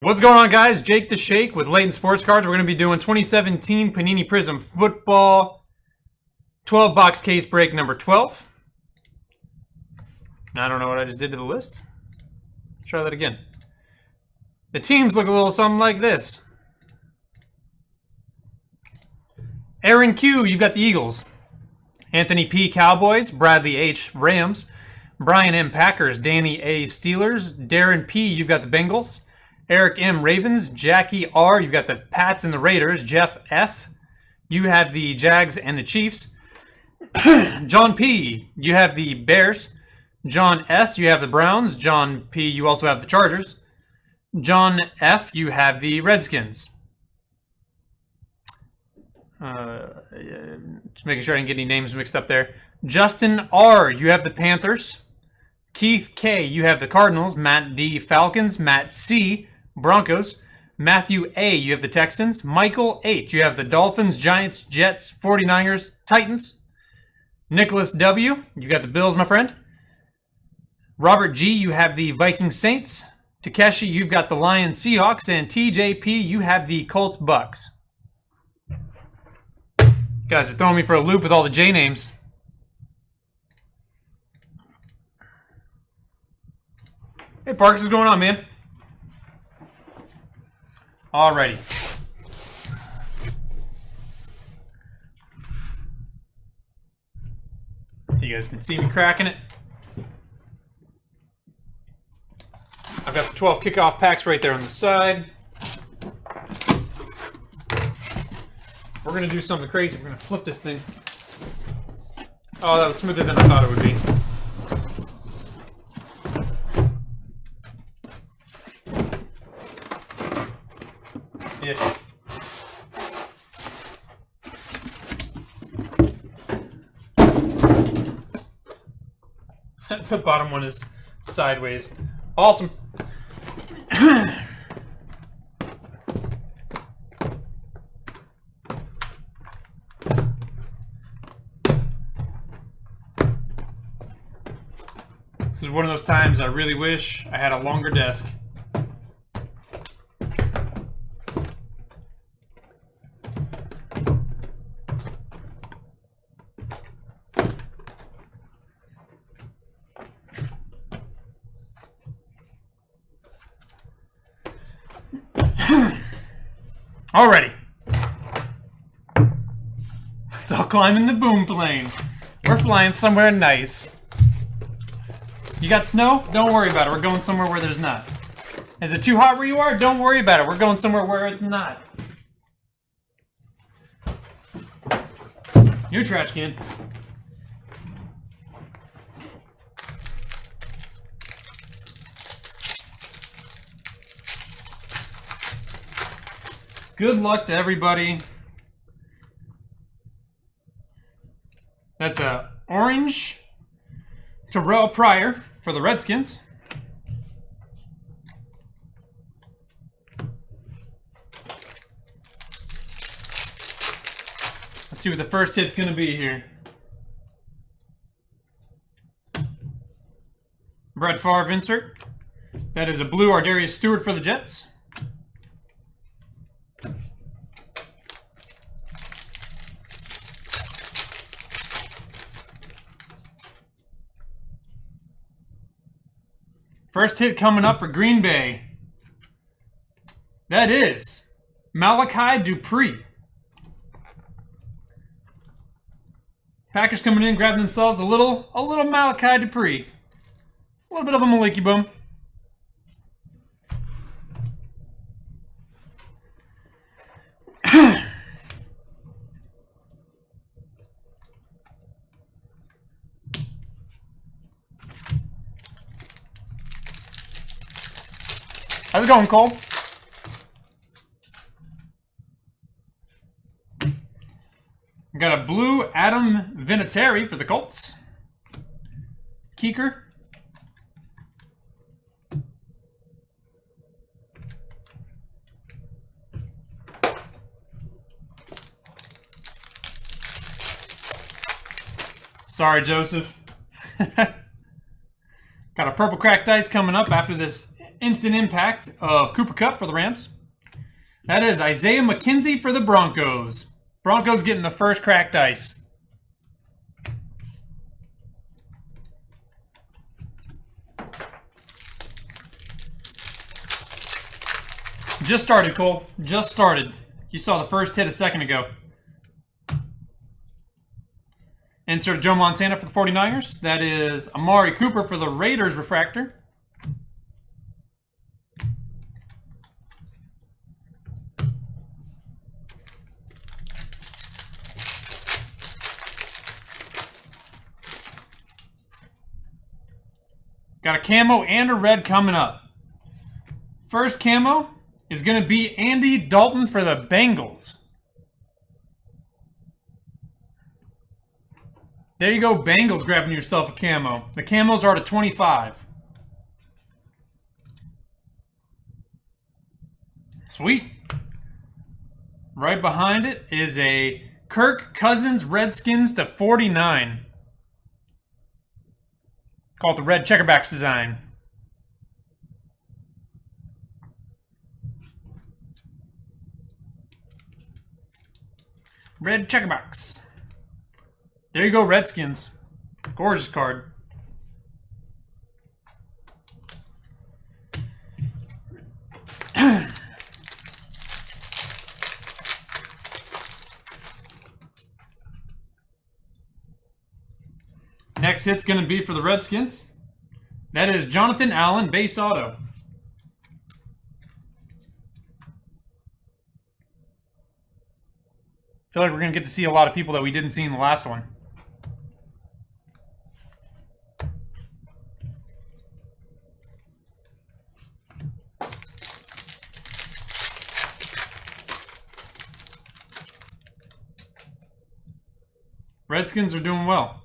What's going on, guys? Jake the Shake with Layton Sports Cards. We're going to be doing 2017 Panini Prizm Football 12-box case break number 12. I don't know what I just did to the list. Let's try that again. The teams look a little something like this. Aaron Q, you've got the Eagles. Anthony P, Cowboys. Bradley H, Rams. Brian M, Packers. Danny A, Steelers. Darren P, you've got the Bengals. Eric M, Ravens. Jackie R, you've got the Pats and the Raiders. Jeff F, you have the Jags and the Chiefs. John P, you have the Bears. John S, you have the Browns. John P, you also have the Chargers. John F, you have the Redskins. Just making sure I didn't get any names mixed up there. Justin R, you have the Panthers. Keith K, you have the Cardinals. Matt D, Falcons. Matt C, Broncos. Matthew A, you have the Texans. Michael H, you have the Dolphins, Giants, Jets, 49ers, Titans. Nicholas W, you got the Bills, my friend. Robert G, you have the Vikings, Saints. Takeshi, you've got the Lions, Seahawks. And TJP, you have the Colts, Bucks. You guys are throwing me for a loop with all the J names. Hey, Parks, what's going on, man? Alrighty. You guys can see me cracking it. I've got the 12 kickoff packs right there on the side. We're going to do something crazy. We're going to flip this thing. Oh, that was smoother than I thought it would be. Ish. The bottom one is sideways. Awesome. This is one of those times I really wish I had a longer desk. Alrighty. Let's all climb in the boom plane. We're flying somewhere nice. You got snow? Don't worry about it. We're going somewhere where there's not. Is it too hot where you are? Don't worry about it. We're going somewhere where it's not. New trash can. Good luck to everybody. That's a orange Terrell Pryor for the Redskins. Let's see what the first hit's going to be here. Brett Favre insert. That is a blue Ardarius Stewart for the Jets. First hit coming up for Green Bay. That is Malachi Dupree. Packers coming in, grabbing themselves a little Malachi Dupree. A little bit of a Maliki boom. How's it going, Cole? Got a blue Adam Vinatieri for the Colts. Keeker. Sorry, Joseph. Got a purple cracked ice coming up after this Instant impact of Cooper Kupp for the Rams. That is Isaiah McKenzie for the Broncos. Broncos getting the first cracked ice. Just started, Cole. Just started. You saw the first hit a second ago. Insert Joe Montana for the 49ers. That is Amari Cooper for the Raiders Refractor. Got a camo and a red coming up. First camo is going to be Andy Dalton for the Bengals. There you go, Bengals grabbing yourself a camo. The camos are to 25. Sweet. Right behind it is a Kirk Cousins Redskins to 49. Call it the red checkerbacks design. Red checkerbox. There you go, Redskins. Gorgeous card. Next hit's going to be for the Redskins. That is Jonathan Allen, base auto. Feel like we're going to get to see a lot of people that we didn't see in the last one. Redskins are doing well.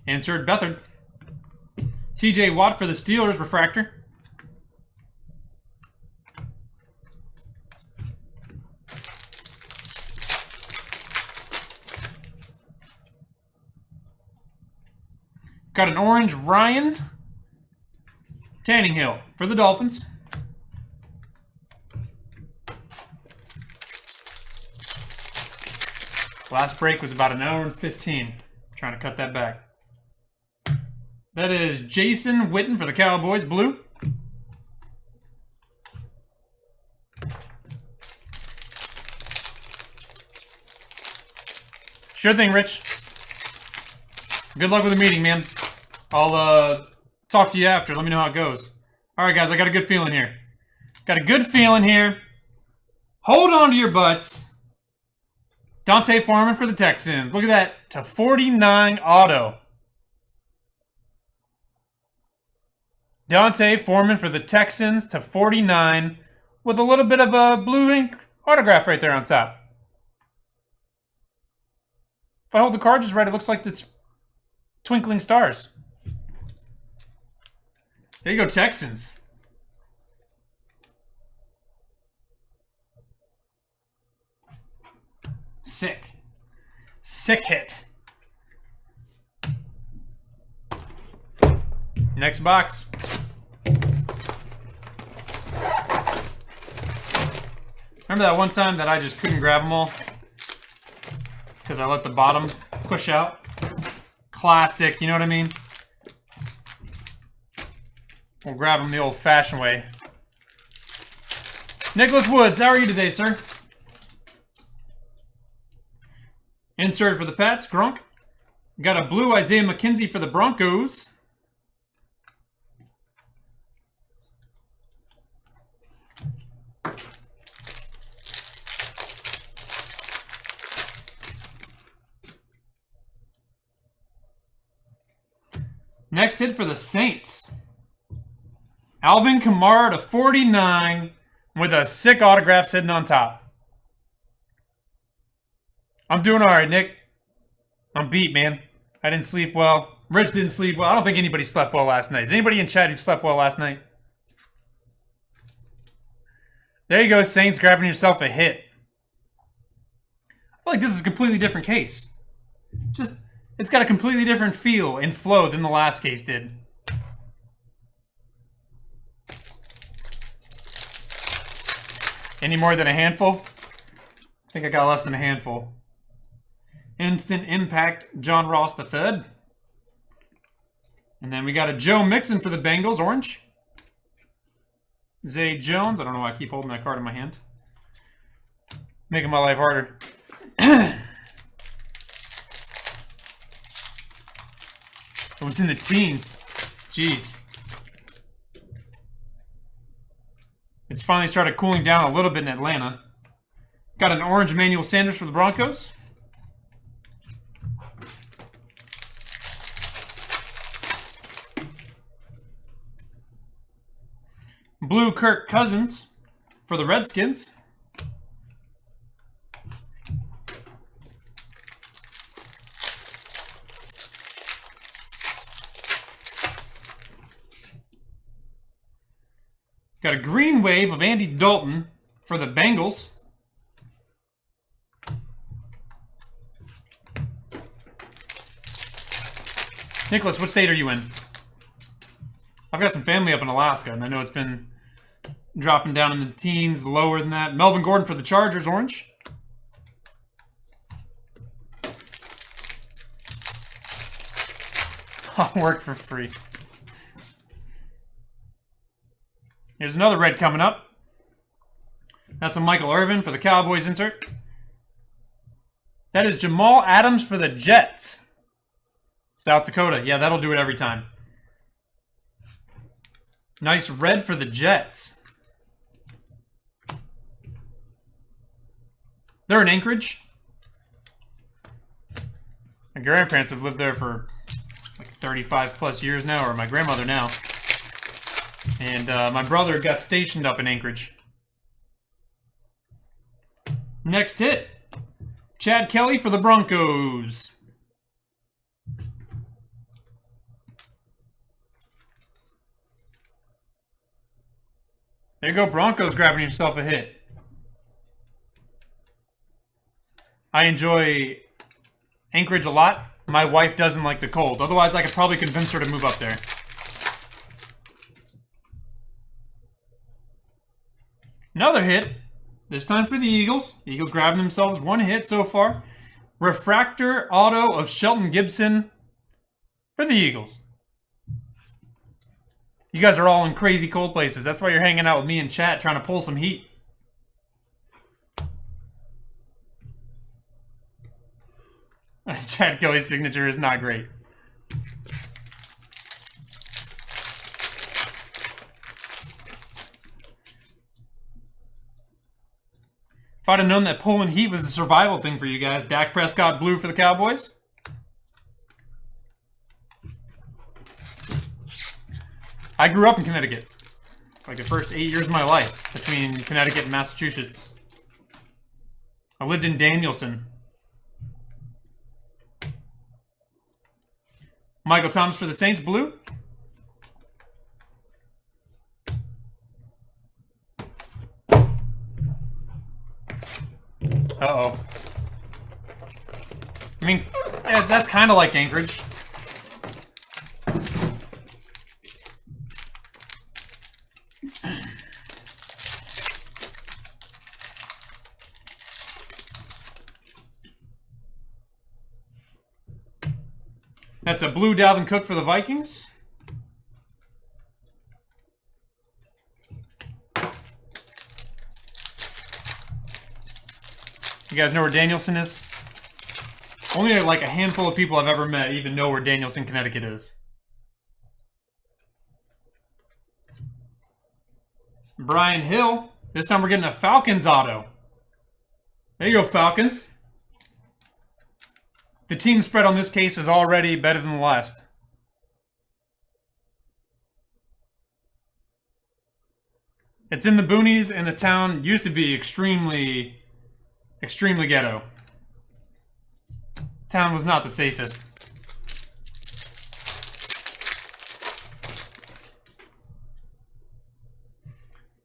Insert Beathard. TJ Watt for the Steelers Refractor. Got an orange Ryan Tannehill for the Dolphins. Last break was about an hour and 15. Trying to cut that back. That is Jason Witten for the Cowboys, blue. Sure thing, Rich. Good luck with the meeting, man. I'll talk to you after. Let me know how it goes. All right, guys, I got a good feeling here. Got a good feeling here. Hold on to your butts. Dante Foreman for the Texans. Look at that. To 49 auto. Dante Foreman for the Texans to 49 with a little bit of a blue ink autograph right there on top. If I hold the card just right, it looks like it's twinkling stars. There you go, Texans. Sick. Sick hit. Next box. Remember that one time that I just couldn't grab them all? Because I let the bottom push out? Classic, you know what I mean? We'll grab them the old-fashioned way. Nicholas Woods, how are you today, sir? Insert for the Pats, Gronk. Got a blue Isaiah McKenzie for the Broncos. Next hit for the Saints. Alvin Kamara to 49 with a sick autograph sitting on top. I'm doing all right, Nick. I'm beat, man. I didn't sleep well. Rich didn't sleep well. I don't think anybody slept well last night. Is anybody in chat who slept well last night? There you go, Saints, grabbing yourself a hit. I feel like this is a completely different case. Just, it's got a completely different feel and flow than the last case did. Any more than a handful? I think I got less than a handful. Instant Impact, John Ross III. And then we got a Joe Mixon for the Bengals, orange. Zay Jones. I don't know why I keep holding that card in my hand. Making my life harder. It was in the teens. Jeez. It's finally started cooling down a little bit in Atlanta. Got an orange Emmanuel Sanders for the Broncos. Blue Kirk Cousins for the Redskins. Got a green wave of Andy Dalton for the Bengals. Nicholas, what state are you in? I've got some family up in Alaska, and I know it's been dropping down in the teens, lower than that. Melvin Gordon for the Chargers, orange. I'll work for free. Here's another red coming up. That's a Michael Irvin for the Cowboys insert. That is Jamal Adams for the Jets. South Dakota. Yeah, that'll do it every time. Nice red for the Jets. They're in Anchorage. My grandparents have lived there for like 35 plus years now, or my grandmother now. And my brother got stationed up in Anchorage. Next hit. Chad Kelly for the Broncos. There you go, Broncos grabbing yourself a hit. I enjoy Anchorage a lot. My wife doesn't like the cold. Otherwise, I could probably convince her to move up there. Another hit. This time for the Eagles. The Eagles grabbing themselves one hit so far. Refractor Auto of Shelton Gibson for the Eagles. You guys are all in crazy cold places. That's why you're hanging out with me in chat trying to pull some heat. Chad Kelly's signature is not great. If I'd have known that pulling heat was a survival thing for you guys. Dak Prescott blue for the Cowboys. I grew up in Connecticut. Like the first 8 years of my life between Connecticut and Massachusetts. I lived in Danielson. Michael Thomas for the Saints blue. Uh-oh. I mean, yeah, that's kind of like Anchorage. That's a blue Dalvin Cook for the Vikings. You guys know where Danielson is? Only like a handful of people I've ever met even know where Danielson, Connecticut is. Brian Hill. This time we're getting a Falcons auto. There you go, Falcons. The team spread on this case is already better than the last. It's in the boonies, and the town used to be extremely ghetto. Town was not the safest.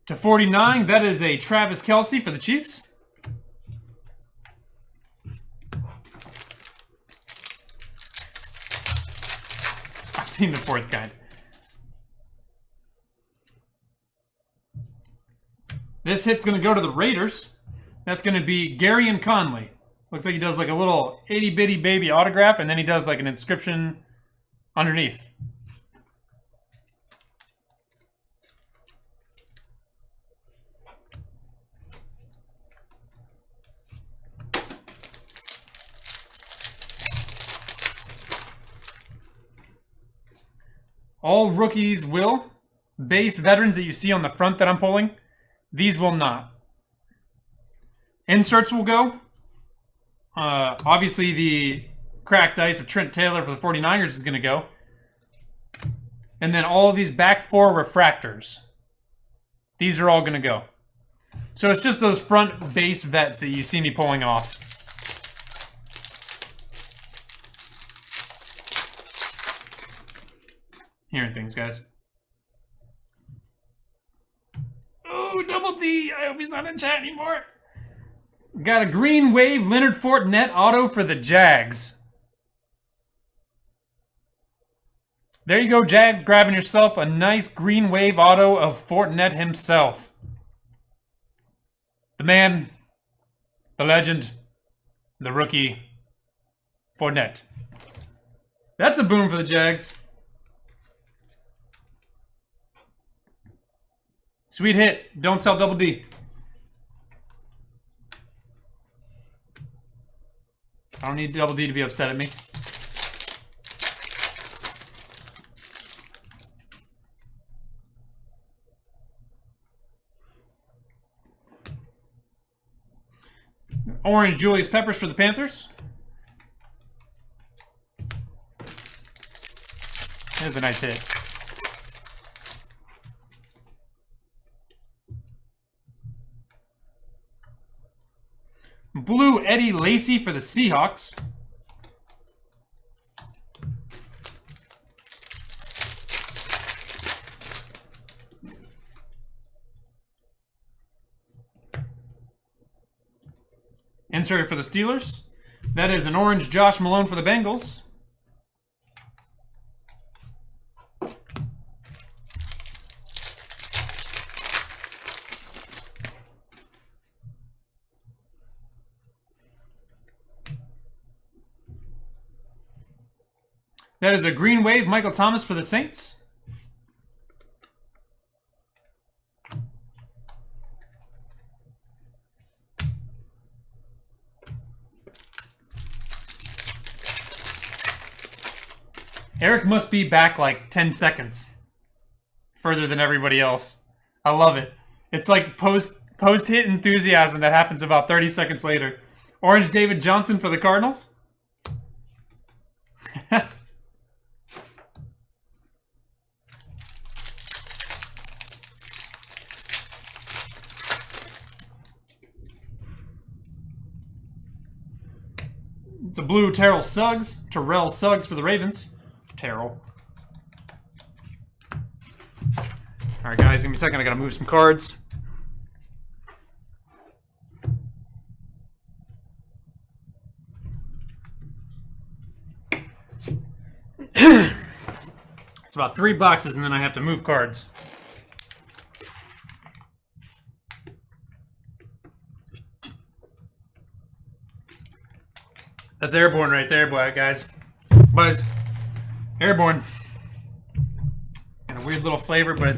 To 49, that is a Travis Kelce for the Chiefs. I've seen the fourth kind. This hit's going to go to the Raiders. That's going to be Gary and Conley. Looks like he does like a little itty-bitty baby autograph, and then he does like an inscription underneath. All rookies will. Base veterans that you see on the front that I'm pulling, these will not. Inserts will go. Obviously, the cracked ice of Trent Taylor for the 49ers is going to go. And then all of these back 4 refractors. These are all going to go. So it's just those front base vets that you see me pulling off. Hearing things, guys. Oh, Double D. I hope he's not in chat anymore. Got a green wave Leonard Fournette auto for the Jags. There you go, Jags. Grabbing yourself a nice green wave auto of Fournette himself. The man, the legend, the rookie, Fournette. That's a boom for the Jags. Sweet hit. Don't sell Double D. I don't need Double D to be upset at me. Orange Julius Peppers for the Panthers. That's a nice hit. Blue Eddie Lacy for the Seahawks. Insert for the Steelers. That is an orange Josh Malone for the Bengals. That is a green wave Michael Thomas for the Saints. Eric must be back like 10 seconds further than everybody else. I love it. It's like post-hit enthusiasm that happens about 30 seconds later. Orange David Johnson for the Cardinals. It's a blue Terrell Suggs for the Ravens. Terrell. Alright guys, give me a second, I gotta move some cards. It's about 3 boxes and then I have to move cards. That's Airborne right there, boy, guys. Buzz. Airborne. And a weird little flavor, but...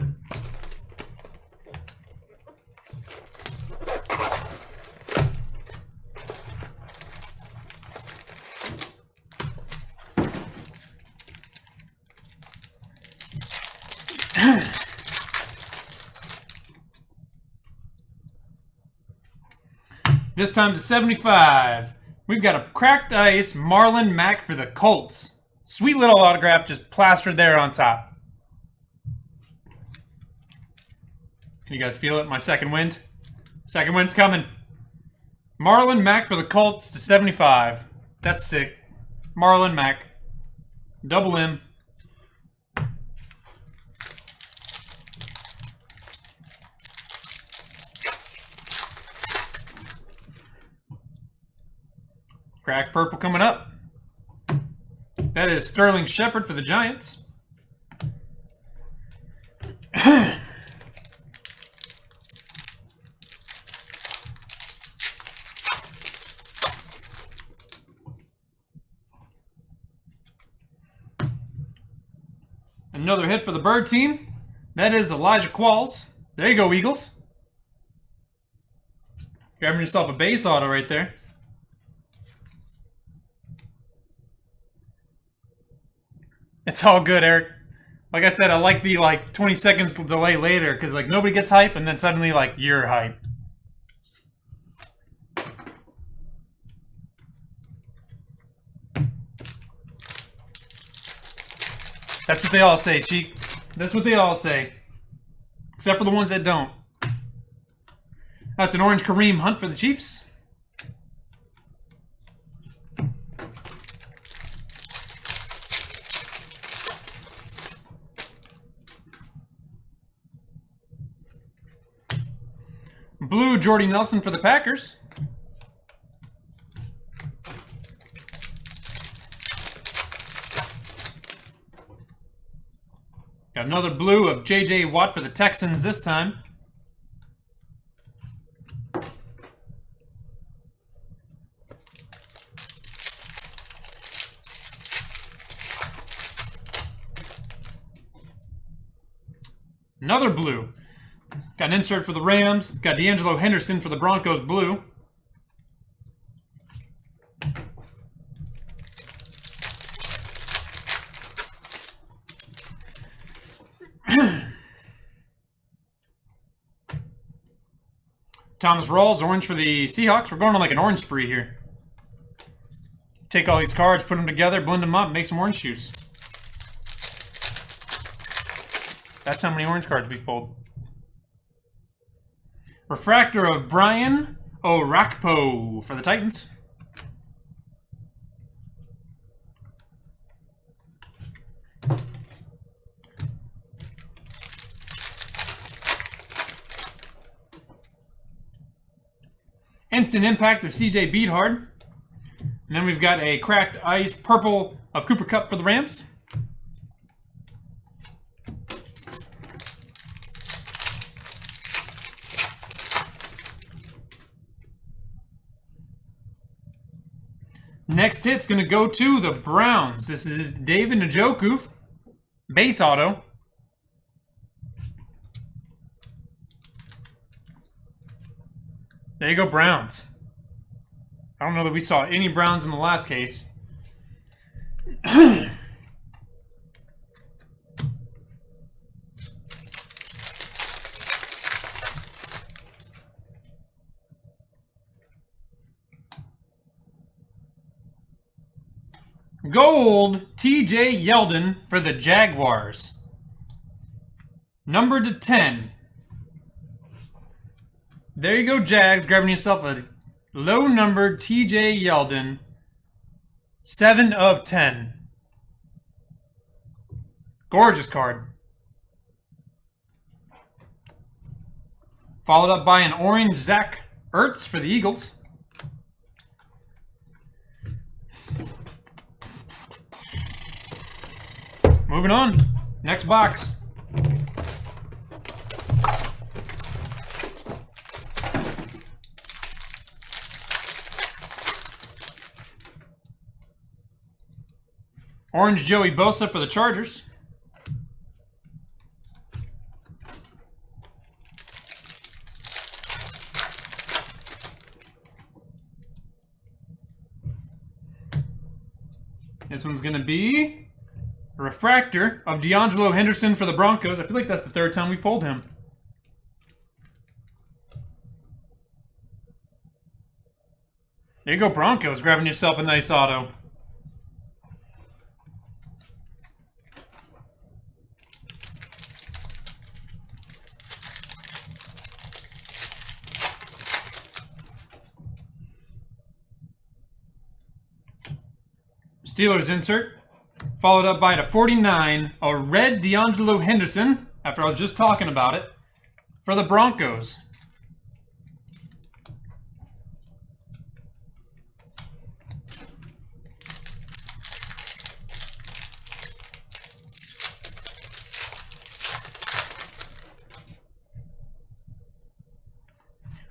This time to 75. We've got a cracked ice Marlon Mack for the Colts. Sweet little autograph just plastered there on top. Can you guys feel it? My second wind? Second wind's coming. Marlon Mack for the Colts to 75. That's sick. Marlon Mack. Double M. Crack purple coming up. That is Sterling Shepard for the Giants. Another hit for the Bird team. That is Elijah Qualls. There you go, Eagles. Grabbing yourself a base auto right there. It's all good, Eric. Like I said, I like the 20 seconds delay later because nobody gets hype and then suddenly you're hype. That's what they all say, Cheek. That's what they all say. Except for the ones that don't. That's an orange Kareem Hunt for the Chiefs. Blue Jordy Nelson for the Packers. Got another blue of J.J. Watt for the Texans this time. Another blue. Got an insert for the Rams. Got D'Angelo Henderson for the Broncos blue. Thomas Rawls, orange for the Seahawks. We're going on an orange spree here. Take all these cards, put them together, blend them up, make some orange juice. That's how many orange cards we've pulled. Refractor of Brian Orakpo for the Titans. Instant Impact of CJ Beathard. And then we've got a cracked ice purple of Cooper Kupp for the Rams. Next hit's going to go to the Browns. This is David Njoku, base auto. There you go, Browns. I don't know that we saw any Browns in the last case. Gold, TJ Yeldon for the Jaguars. Numbered to 10. There you go, Jags. Grabbing yourself a low-numbered TJ Yeldon. 7 of 10. Gorgeous card. Followed up by an orange Zach Ertz for the Eagles. Moving on. Next box. Orange Joey Bosa for the Chargers. This one's going to be a refractor of D'Angelo Henderson for the Broncos. I feel like that's the third time we pulled him. There you go, Broncos. Grabbing yourself a nice auto. Steelers insert, followed up by /49, a red D'Angelo Henderson, after I was just talking about it, for the Broncos.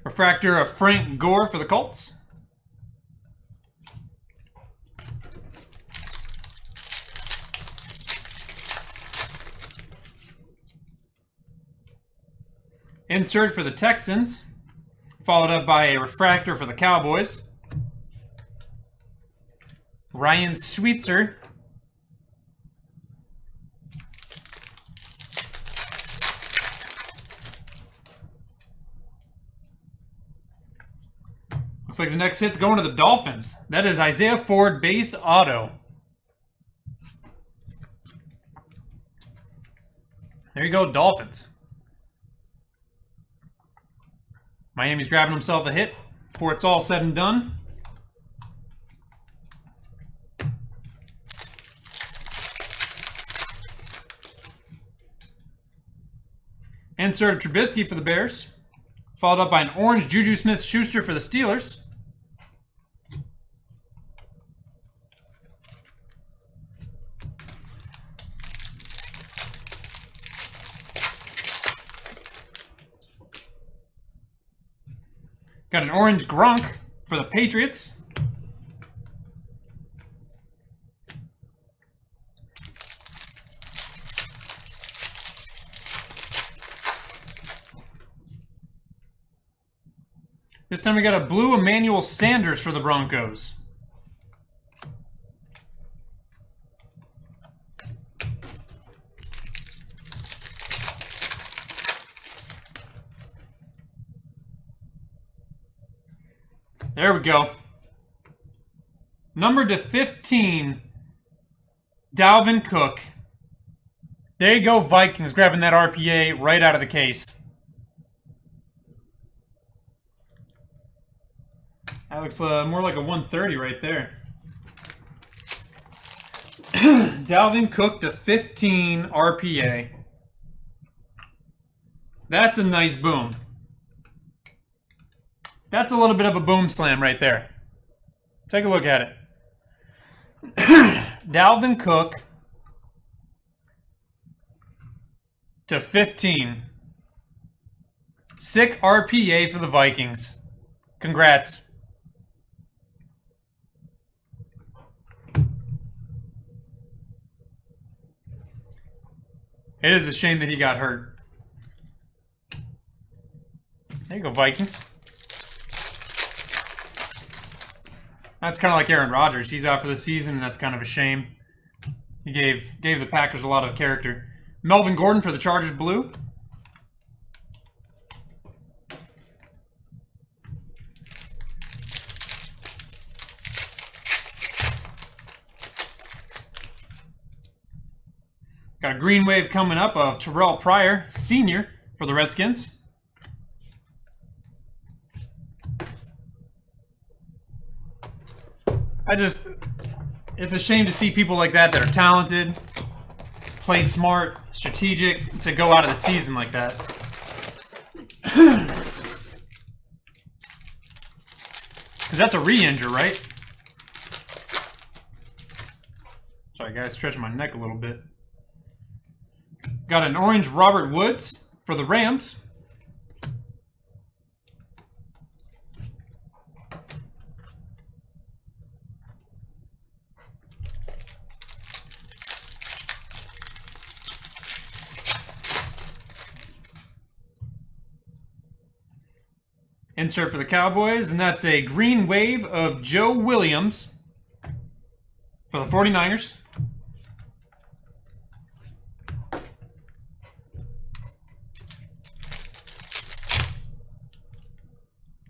Refractor of Frank Gore for the Colts. Insert for the Texans. Followed up by a refractor for the Cowboys. Ryan Sweetser. Looks like the next hit's going to the Dolphins. That is Isaiah Ford base auto. There you go, Dolphins. Miami's grabbing himself a hit before it's all said and done. Insert Trubisky for the Bears. Followed up by an orange Juju Smith-Schuster for the Steelers. Got an orange Gronk for the Patriots. This time we got a blue Emmanuel Sanders for the Broncos. There we go. Number to 15, Dalvin Cook. There you go, Vikings, grabbing that RPA right out of the case. That looks more like a 130 right there. Dalvin Cook to 15 RPA. That's a nice boom. That's a little bit of a boom slam right there. Take a look at it. Dalvin Cook to 15. Sick RPA for the Vikings. Congrats. It is a shame that he got hurt. There you go, Vikings. That's kind of like Aaron Rodgers. He's out for the season, and that's kind of a shame. He gave the Packers a lot of character. Melvin Gordon for the Chargers blue. Got a green wave coming up of Terrell Pryor, senior, for the Redskins. It's a shame to see people like that are talented, play smart, strategic, to go out of the season like that. Because that's a re-injure, right? Sorry guys, stretching my neck a little bit. Got an orange Robert Woods for the Rams. Insert for the Cowboys, and that's a green wave of Joe Williams for the 49ers.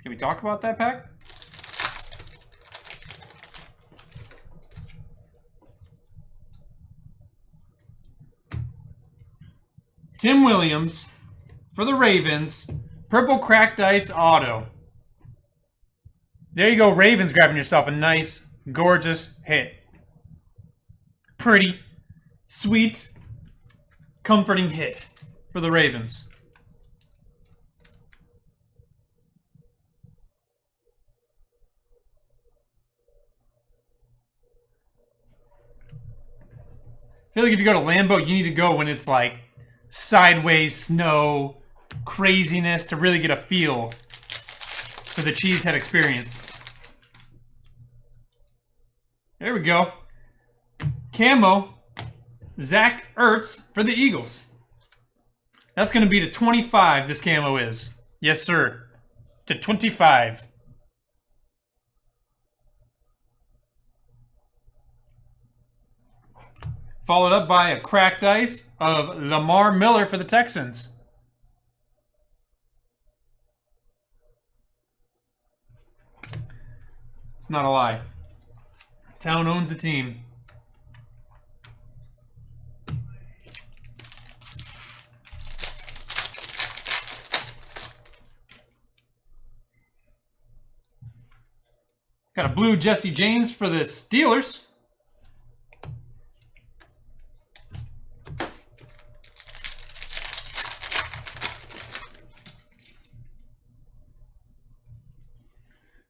Can we talk about that pack? Tim Williams for the Ravens. Purple Cracked Ice Auto. There you go, Ravens, grabbing yourself a nice, gorgeous hit. Pretty, sweet, comforting hit for the Ravens. I feel like if you go to Lambeau, you need to go when it's like sideways snow, craziness, to really get a feel for the cheesehead experience. There we go. Camo, Zach Ertz for the Eagles. That's going to be to 25, this camo is. Yes, sir. To 25. Followed up by a cracked ice of Lamar Miller for the Texans. It's not a lie. Town owns the team. Got a blue Jesse James for the Steelers.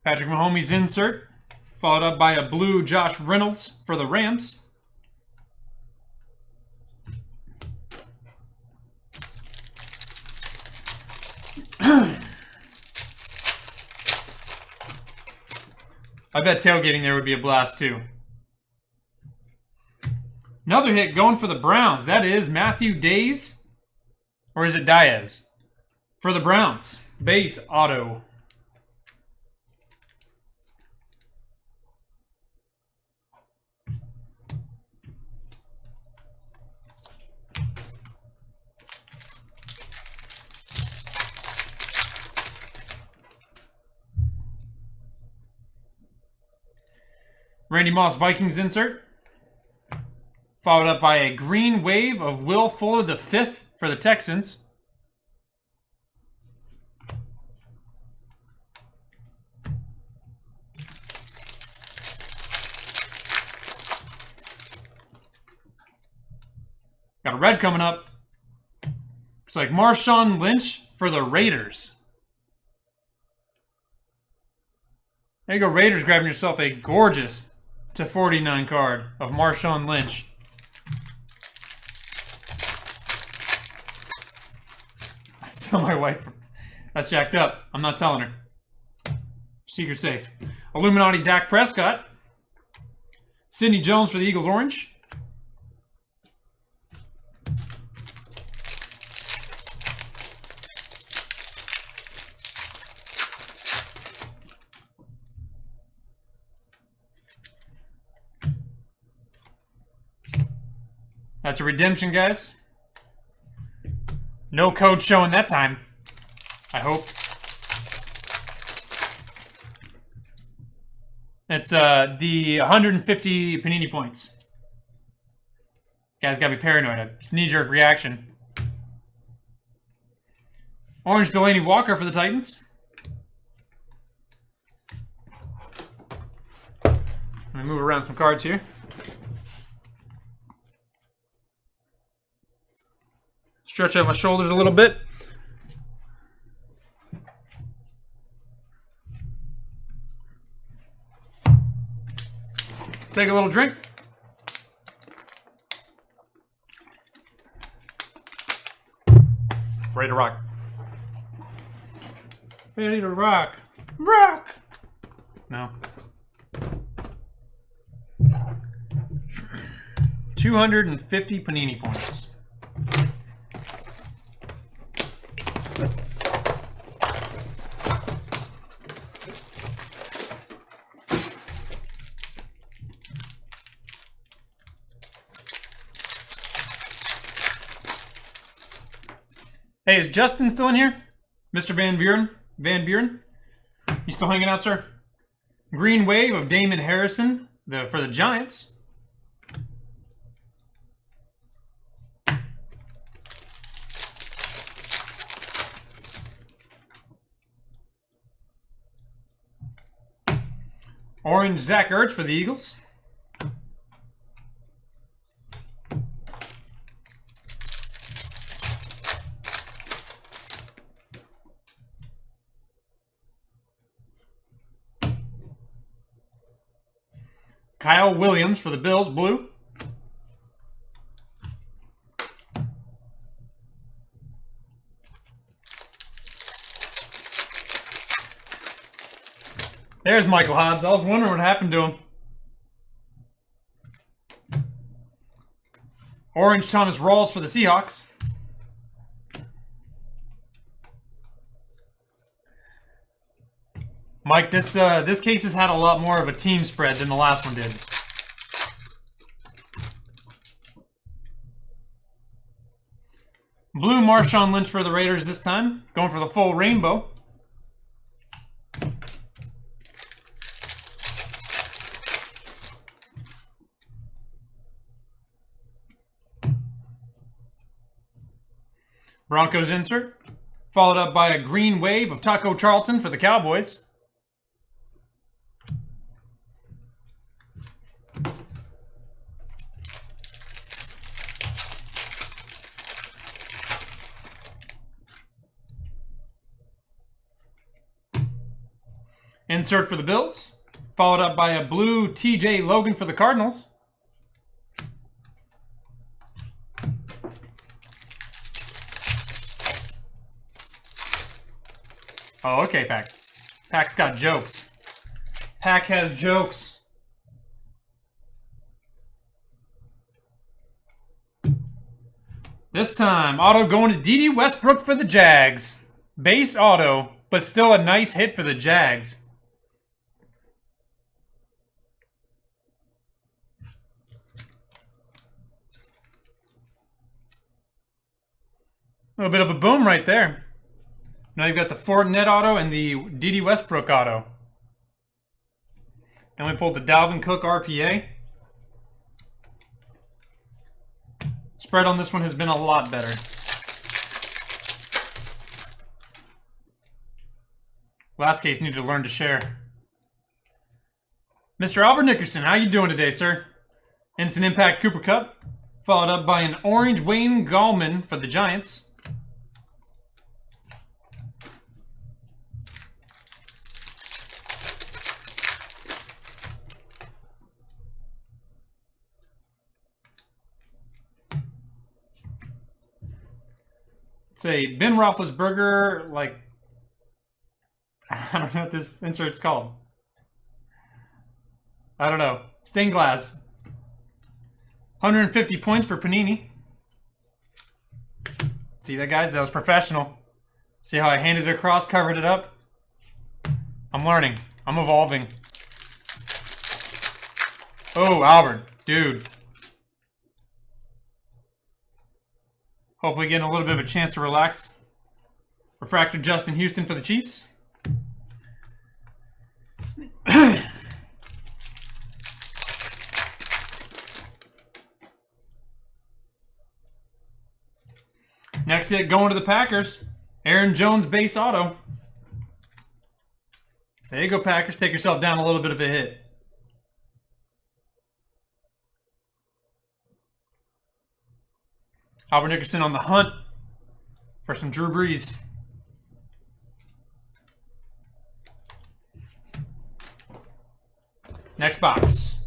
Patrick Mahomes insert, followed up by a blue Josh Reynolds for the Rams. I bet tailgating there would be a blast too. Another hit going for the Browns. That is Matthew Days, or is it Diaz? For the Browns, base auto. Randy Moss Vikings insert. Followed up by a green wave of Will Fuller the 5th for the Texans. Got a red coming up. Looks like Marshawn Lynch for the Raiders. There you go, Raiders, grabbing yourself a gorgeous /49 card of Marshawn Lynch. I tell my wife that's jacked up. I'm not telling her. Secret safe. Illuminati Dak Prescott. Sidney Jones for the Eagles orange. That's a redemption, guys. No code showing that time, I hope. It's the 150 Panini points. Guys gotta be paranoid. A knee-jerk reaction. Orange Delaney Walker for the Titans. Let me move around some cards here. Stretch out my shoulders a little bit. Take a little drink. Ready to rock. Ready to rock. Rock! No. 250 Panini points. Hey, is Justin still in here? Mr. Van Buren? Van Buren? You still hanging out, sir? Green wave of Damon Harrison for the Giants. Orange Zach Ertz for the Eagles. Kyle Williams for the Bills, blue. There's Michael Hobbs. I was wondering what happened to him. Orange Thomas Rawls for the Seahawks. Mike, this case has had a lot more of a team spread than the last one did. Blue Marshawn Lynch for the Raiders this time. Going for the full rainbow. Broncos insert. Followed up by a green wave of Taco Charlton for the Cowboys. Insert for the Bills. Followed up by a blue TJ Logan for the Cardinals. Oh, okay, Pack. Pack's got jokes. Pack has jokes. This time, auto going to D.D. Westbrook for the Jags. Base auto, but still a nice hit for the Jags. A little bit of a boom right there. Now you've got the Fournette auto and the D.D. Westbrook auto. Then we pulled the Dalvin Cook RPA. Spread on this one has been a lot better. Last case needed to learn to share. Mr. Albert Nickerson, how you doing today, sir? Instant Impact Cooper Kupp. Followed up by an orange Wayne Gallman for the Giants. It's a Ben Roethlisberger, like, I don't know what this insert's called. I don't know. Stained glass. 150 points for Panini. See that, guys? That was professional. See how I handed it across, covered it up? I'm learning. I'm evolving. Oh, Albert. Dude. Hopefully getting a little bit of a chance to relax. Refractor Justin Houston for the Chiefs. Next hit going to the Packers. Aaron Jones base auto. There you go, Packers. Take yourself down a little bit of a hit. Albert Nickerson on the hunt for some Drew Brees. Next box.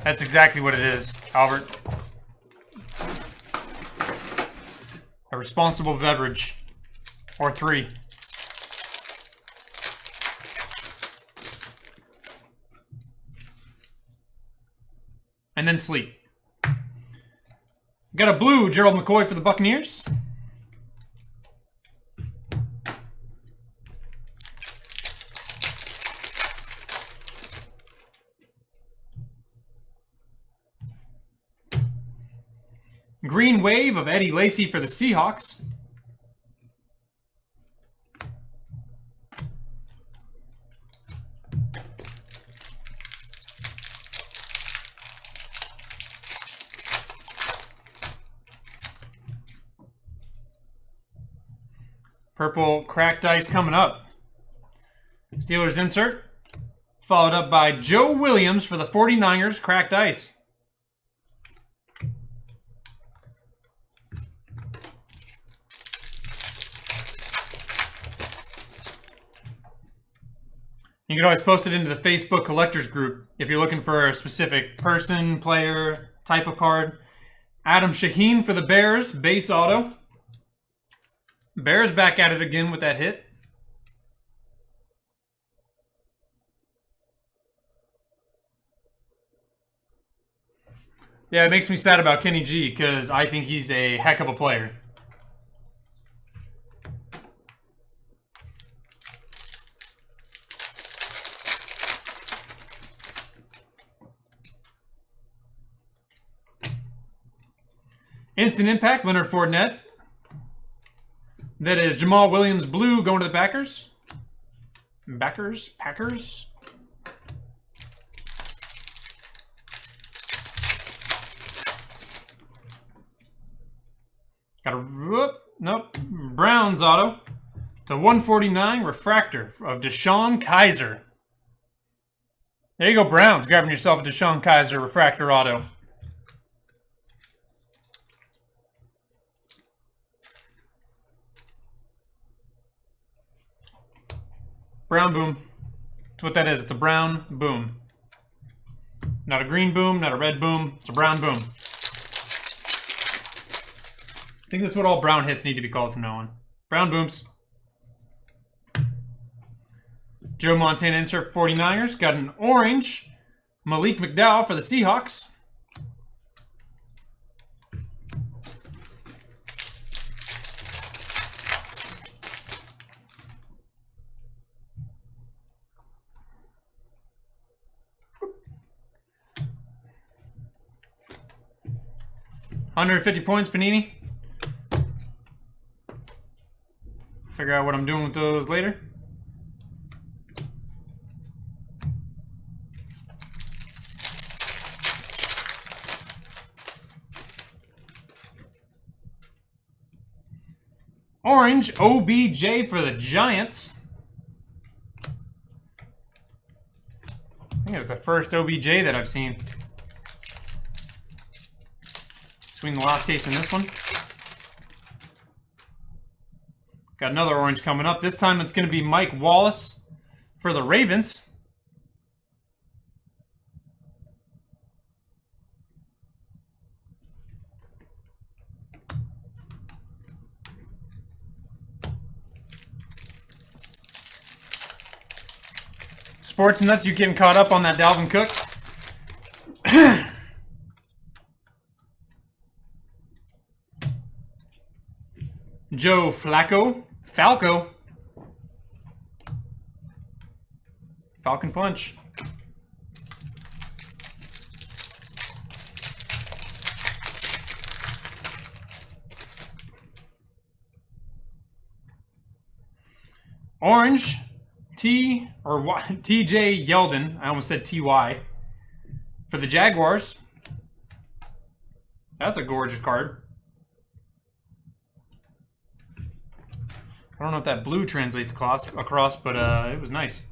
That's exactly what it is, Albert. A responsible beverage. Or 3. And then sleep. Got a blue Gerald McCoy for the Buccaneers. Green wave of Eddie Lacy for the Seahawks. Purple cracked ice coming up. Steelers insert. Followed up by Joe Williams for the 49ers, cracked ice. You can always post it into the Facebook collectors group if you're looking for a specific person, player, type of card. Adam Shaheen for the Bears, base auto. Bears back at it again with that hit. Yeah, it makes me sad about Kenny G because I think he's a heck of a player. Instant Impact, Leonard Fournette. That is Jamal Williams blue going to the Packers. Packers. Got a whoop, nope. Browns auto to 149 Refractor of Deshaun Kaiser. There you go, Browns, grabbing yourself a Deshaun Kaiser Refractor auto. Brown boom. That's what that is. It's a brown boom. Not a green boom, not a red boom. It's a brown boom. I think that's what all brown hits need to be called from now on. Brown booms. Joe Montana insert 49ers. Got an orange Malik McDowell for the Seahawks. $150 points, Panini. Figure out what I'm doing with those later. Orange OBJ for the Giants. I think it's the first OBJ that I've seen. Between the last case and this one. Got another orange coming up. This time it's going to be Mike Wallace for the Ravens. Sports Nuts, you getting caught up on that Dalvin Cook? Joe Falcon Punch. Orange TJ Yeldon. I almost said TY for the Jaguars. That's a gorgeous card. I don't know if that blue translates across, but it was nice.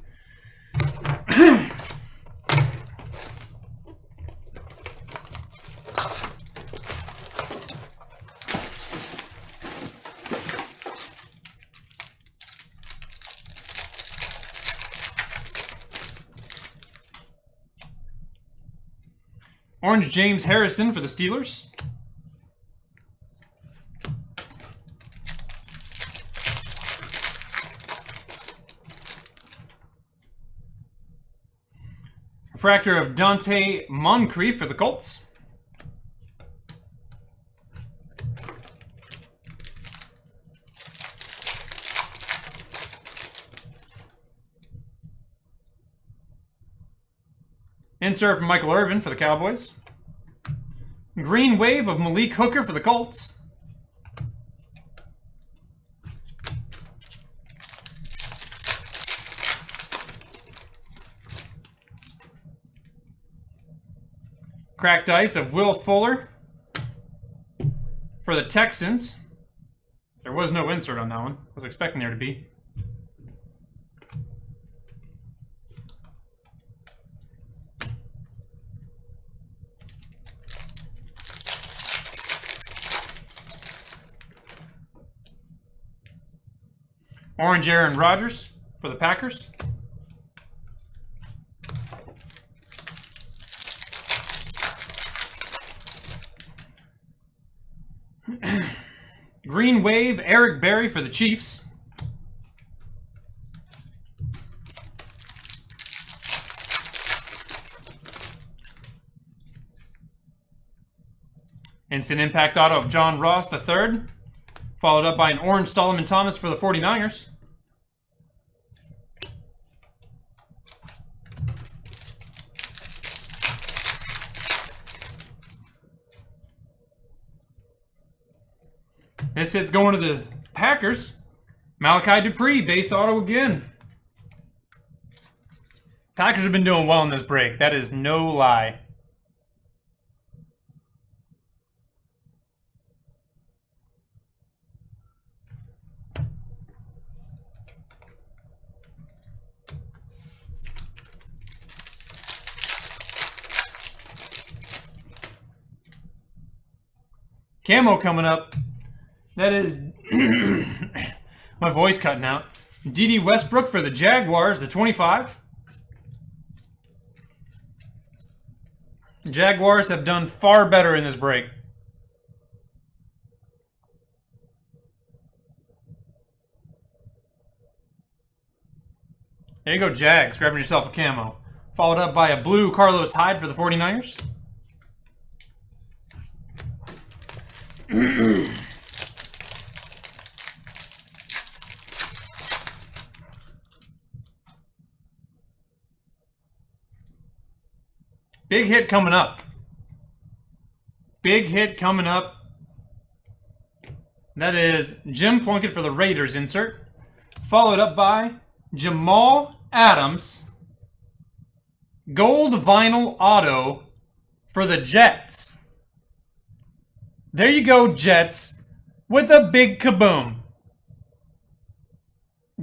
Orange James Harrison for the Steelers. Refractor of Dante Moncrief for the Colts. Insert from Michael Irvin for the Cowboys. Green Wave of Malik Hooker for the Colts. Cracked Ice of Will Fuller for the Texans. There was no insert on that one. I was expecting there to be. Orange Aaron Rodgers for the Packers. Green Wave, Eric Berry for the Chiefs. Instant impact auto of John Ross III. Followed up by an orange Solomon Thomas for the 49ers. This hit's going to the Packers. Malachi Dupree, base auto again. Packers have been doing well in this break. That is no lie. Camo coming up. That is my voice cutting out. D.D. Westbrook for the Jaguars, the 25. Jaguars have done far better in this break. There you go, Jags, grabbing yourself a camo. Followed up by a blue Carlos Hyde for the 49ers. Big hit coming up. Big hit coming up. That is Jim Plunkett for the Raiders insert. Followed up by Jamal Adams. Gold vinyl auto for the Jets. There you go, Jets, with a big kaboom.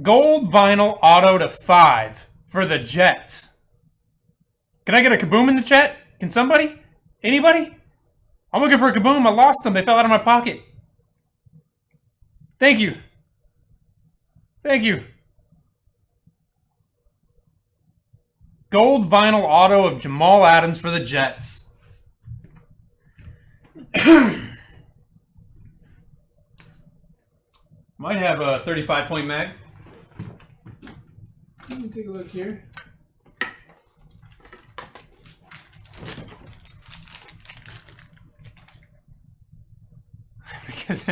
Gold vinyl auto to 5 for the Jets. Can I get a kaboom in the chat? Can somebody? Anybody? I'm looking for a kaboom. I lost them. They fell out of my pocket. Thank you. Thank you. Gold vinyl auto of Jamal Adams for the Jets. Might have a 35-point mag. Let me take a look here. Because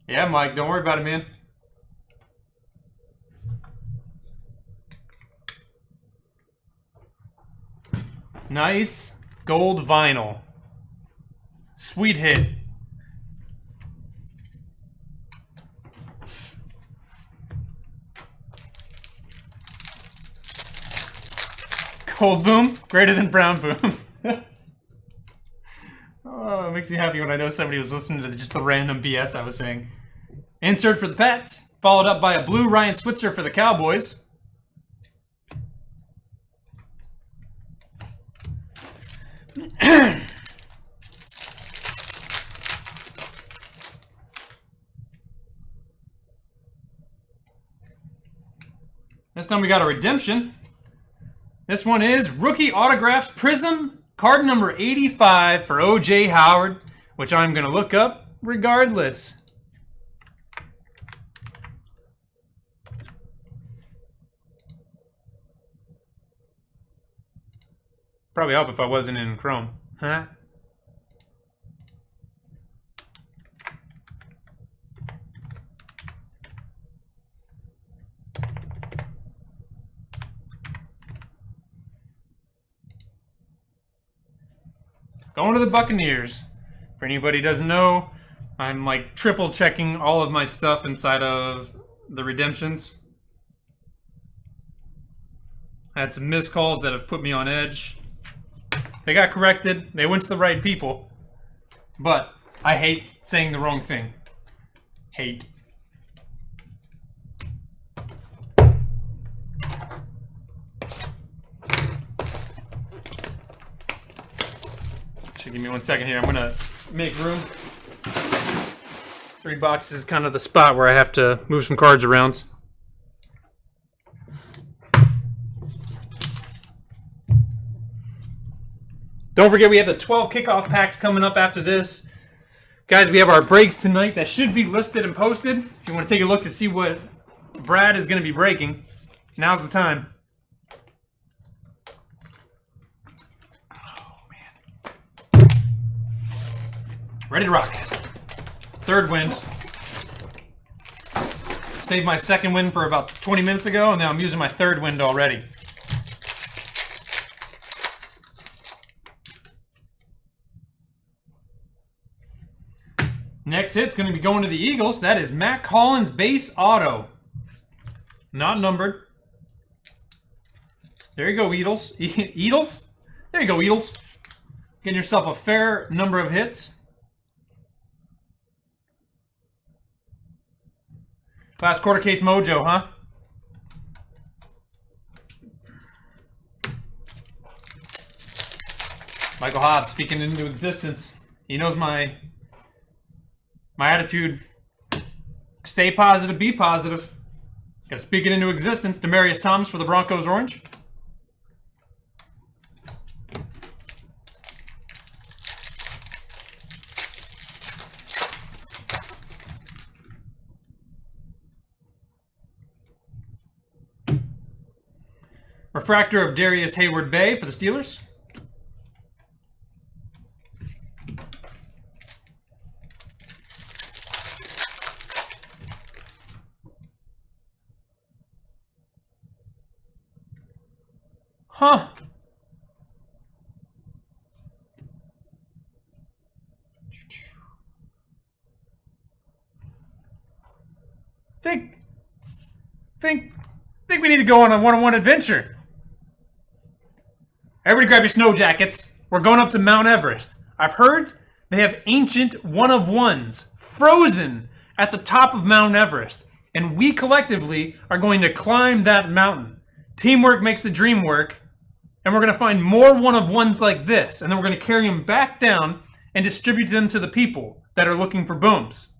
yeah, Mike, don't worry about it, man. Nice gold vinyl. Sweet hit. Gold boom, greater than brown boom. Oh, it makes me happy when I know somebody was listening to just the random BS I was saying. Insert for the Pets, followed up by a blue Ryan Switzer for the Cowboys. This time we got a redemption. This one is Rookie Autographs Prizm, card number 85 for O.J. Howard, which I'm going to look up regardless. Probably help if I wasn't in Chrome. Huh? Going to the Buccaneers. For anybody who doesn't know, I'm like triple checking all of my stuff inside of the redemptions. I had some missed calls that have put me on edge. They got corrected. They went to the right people. But I hate saying the wrong thing. Hate. Give me 1 second here. I'm going to make room. 3 boxes is kind of the spot where I have to move some cards around. Don't forget we have the 12 kickoff packs coming up after this. Guys, we have our breaks tonight that should be listed and posted. If you want to take a look to see what Brad is going to be breaking, now's the time. Oh, man. Ready to rock. Third wind. Saved my second wind for about 20 minutes ago, and now I'm using my third wind already. Next hit's going to be going to the Eagles. That is Matt Collins base auto. Not numbered. There you go, Eagles. Eagles? There you go, Eagles. Getting yourself a fair number of hits. Last quarter case mojo, huh? Michael Hobbs speaking into existence. He knows my attitude. Stay positive, be positive. Got to speak it into existence. Demaryius Thomas for the Broncos orange. Refractor of Darius Hayward-Bay for the Steelers. Huh. Think we need to go on a one-on-one adventure. Everybody grab your snow jackets. We're going up to Mount Everest. I've heard they have ancient one-of-ones frozen at the top of Mount Everest. And we collectively are going to climb that mountain. Teamwork makes the dream work. And we're going to find more one-of-ones like this. And then we're going to carry them back down and distribute them to the people that are looking for booms.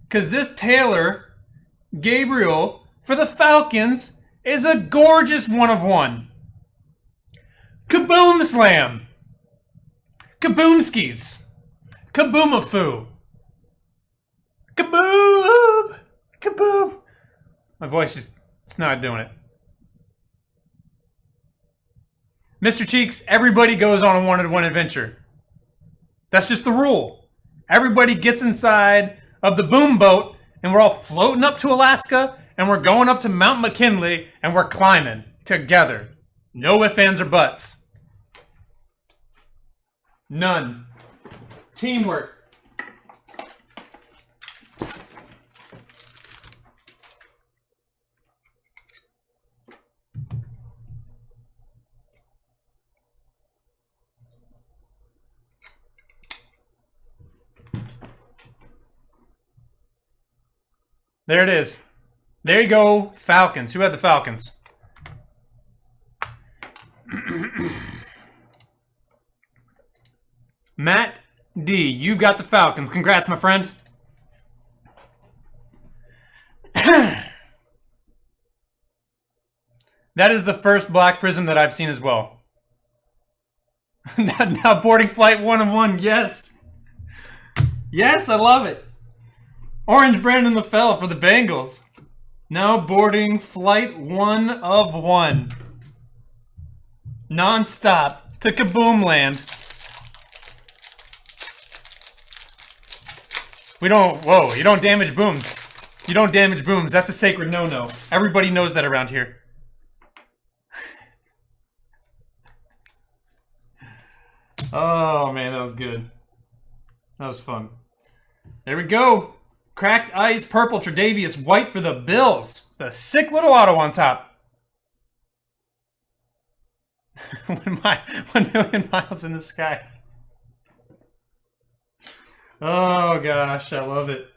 Because this Taylor Gabriel for the Falcons is a gorgeous one-of-one. Kaboom slam. Kaboomskis. Kaboomafoo. Kaboom. Kaboom. My voice just, it's not doing it. Mr. Cheeks, everybody goes on a one-on-one adventure. That's just the rule. Everybody gets inside of the boom boat and we're all floating up to Alaska and we're going up to Mount McKinley and we're climbing together. No ifs, ands, or buts. None. Teamwork. There it is. There you go, Falcons. Who had the Falcons? Matt D, you got the Falcons. Congrats, my friend. That is the first black Prizm that I've seen as well. Now boarding flight 1-of-1. Yes. Yes, I love it. Orange Brandon LaFell for the Bengals. Now boarding flight 1-of-1. Non-stop to Kaboom Land. We don't, whoa, you don't damage booms. You don't damage booms. That's a sacred no-no. Everybody knows that around here. Oh, man, that was good. That was fun. There we go. Cracked Ice Purple Tre'Davious White for the Bills. The sick little auto on top. 1 million miles in the sky. Oh, gosh, I love it.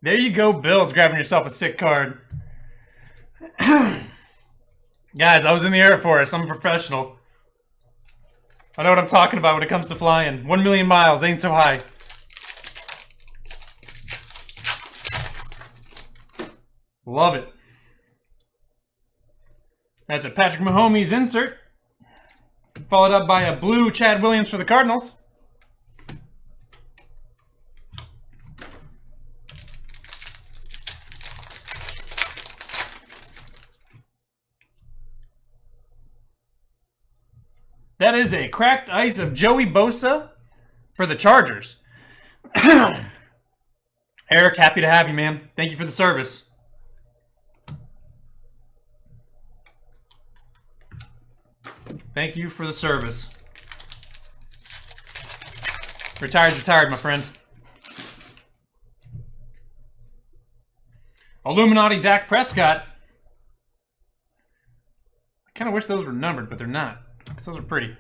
There you go, Bills, grabbing yourself a sick card. Guys, I was in the Air Force. I'm a professional. I know what I'm talking about when it comes to flying. 1 million miles ain't so high. Love it. That's a Patrick Mahomes insert. Followed up by a blue Chad Williams for the Cardinals. That is a cracked ice of Joey Bosa for the Chargers. Eric, happy to have you, man. Thank you for the service. Thank you for the service. Retired's retired, my friend. Illuminati Dak Prescott. I kind of wish those were numbered, but they're not. Because those are pretty.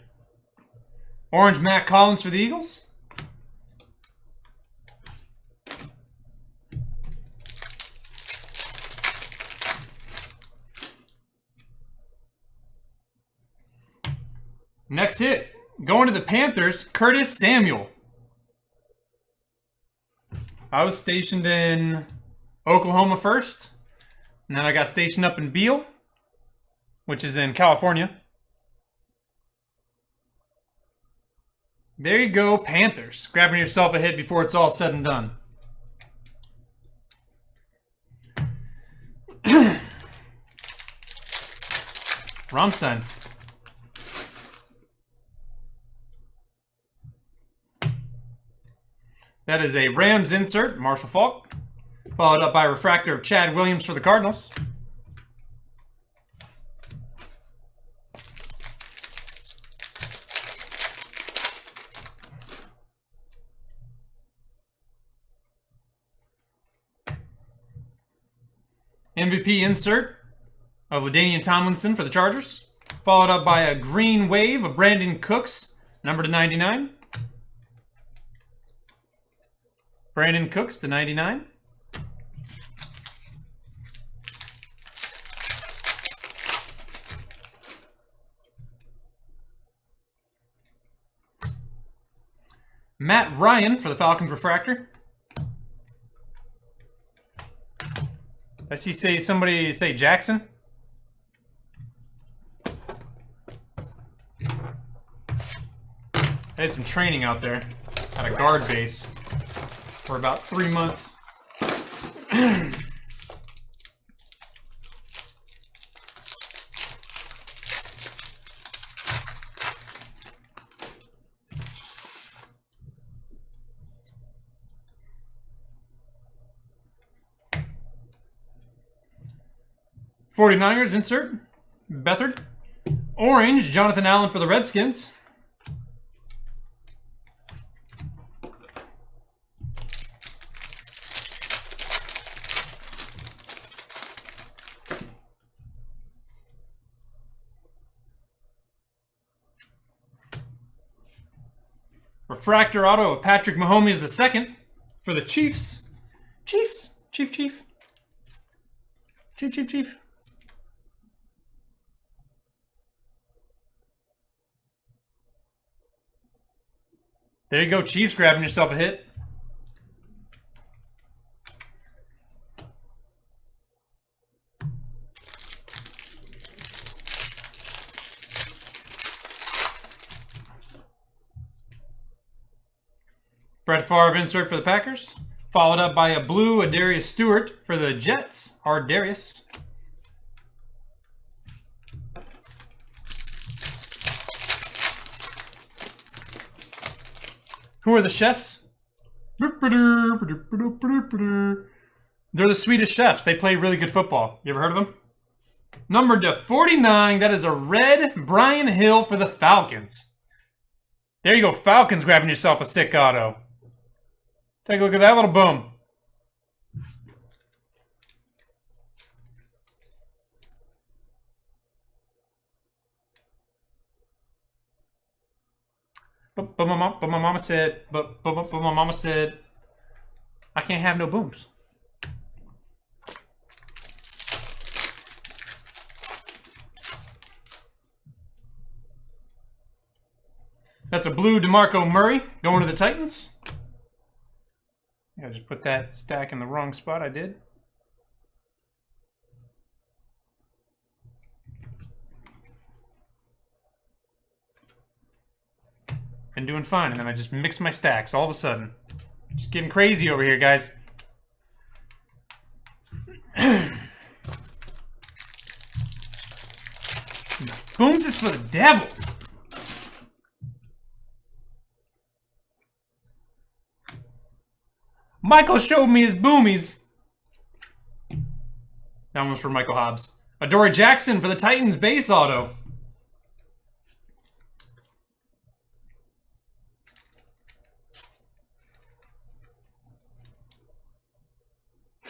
Orange Matt Collins for the Eagles. Next hit. Going to the Panthers, Curtis Samuel. I was stationed in Oklahoma first. And then I got stationed up in Beale, which is in California. There you go, Panthers. Grabbing yourself a hit before it's all said and done. Rammstein. That is a Rams insert, Marshall Faulk. Followed up by Refractor of Chad Williams for the Cardinals. MVP insert of LaDainian Tomlinson for the Chargers. Followed up by a green wave of Brandon Cooks, number to 99. Brandon Cooks to 99. Matt Ryan for the Falcons Refractor. I see somebody say Jackson. I had some training out there at a guard base for about 3 months. '49ers insert, Beathard. Orange, Jonathan Allen for the Redskins. Refractor auto of Patrick Mahomes II for the Chiefs. Chiefs. Chief. There you go, Chiefs, grabbing yourself a hit. Brett Favre insert for the Packers. Followed up by a blue Adarius Stewart for the Jets. Hard Darius. Who are the chefs? They're the Swedish chefs. They play really good football. You ever heard of them? Number to 49. That is a red Brian Hill for the Falcons. There you go, Falcons, grabbing yourself a sick auto. Take a look at that little boom. But my mama said, but my mama said, I can't have no booms. That's a blue DeMarco Murray going to the Titans. I just put that stack in the wrong spot. I did. Been doing fine, and then I just mixed my stacks all of a sudden. Just getting crazy over here, guys. Booms is for the devil. Michael showed me his boomies. That one's for Michael Hobbs. Adoree Jackson for the Titans base auto.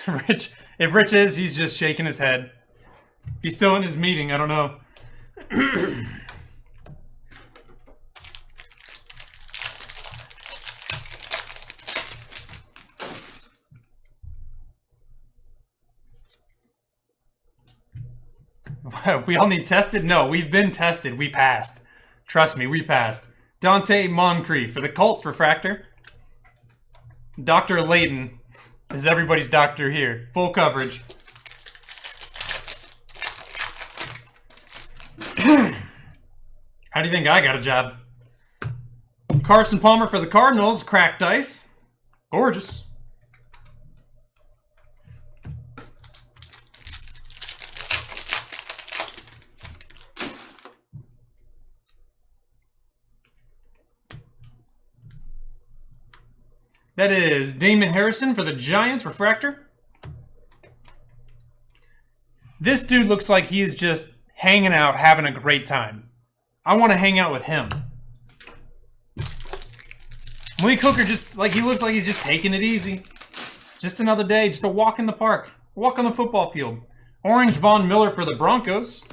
Rich, if Rich is, he's just shaking his head. He's still in his meeting, I don't know. We all need tested? No, we've been tested. We passed. Trust me, we passed. Dante Moncrief for the Colts Refractor. Dr. Layton is everybody's doctor here. Full coverage. How do you think I got a job? Carson Palmer for the Cardinals. Cracked ice. Gorgeous. That is Damon Harrison for the Giants Refractor. This dude looks like he is just hanging out, having a great time. I want to hang out with him. Malik Hooker just, like, he looks like he's just taking it easy. Just another day, just a walk in the park. Walk on the football field. Orange Von Miller for the Broncos.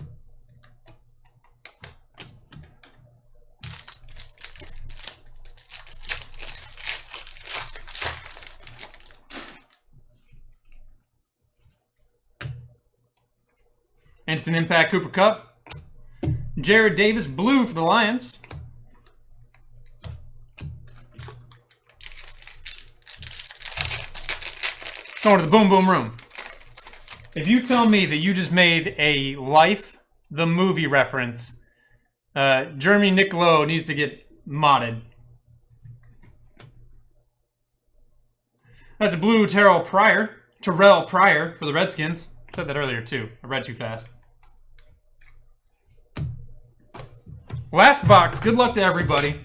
Instant Impact Cooper Kupp. Jared Davis, blue for the Lions. Going to the Boom Boom Room. If you tell me that you just made a Life, the movie reference, Jeremy Nick Lowe needs to get modded. That's a blue Terrell Pryor for the Redskins. I said that earlier too. I read too fast. Last box. Good luck to everybody.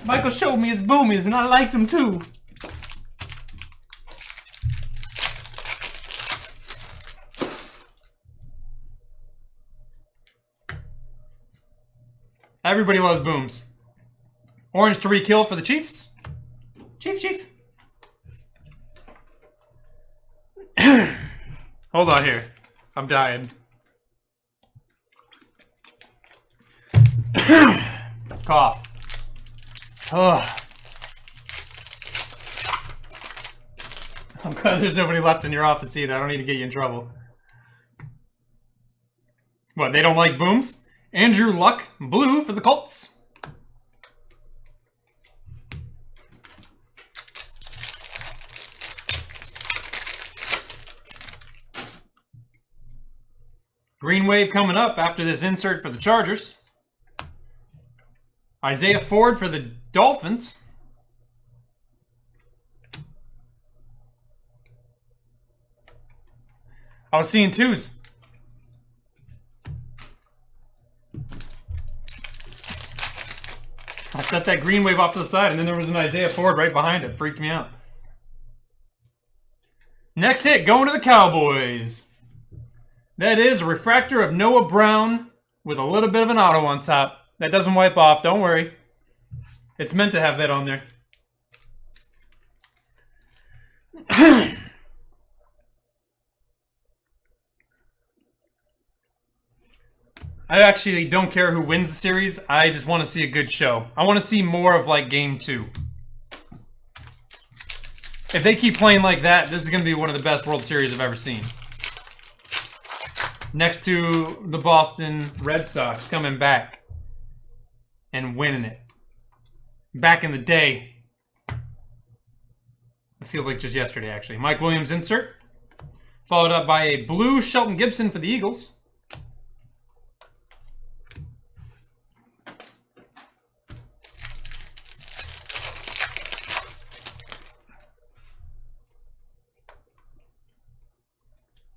Michael showed me his boomies and I liked them too. Everybody loves booms. Orange Tyreek Hill for the Chiefs. Chief. Hold on here. I'm dying. Cough. Ugh. I'm glad there's nobody left in your office either. I don't need to get you in trouble. What, they don't like booms? Andrew Luck, blue for the Colts. Green wave coming up after this insert for the Chargers. Isaiah Ford for the Dolphins. I was seeing twos. I set that green wave off to the side, and then there was an Isaiah Ford right behind it. Freaked me out. Next hit, going to the Cowboys. That is a refractor of Noah Brown with a little bit of an auto on top. That doesn't wipe off, don't worry. It's meant to have that on there. I actually don't care who wins the series. I just want to see a good show. I want to see more of like game 2. If they keep playing like that, this is going to be one of the best World Series I've ever seen. Next to the Boston Red Sox coming back and winning it. Back in the day. It feels like just yesterday, actually. Mike Williams insert. Followed up by a blue Shelton Gibson for the Eagles.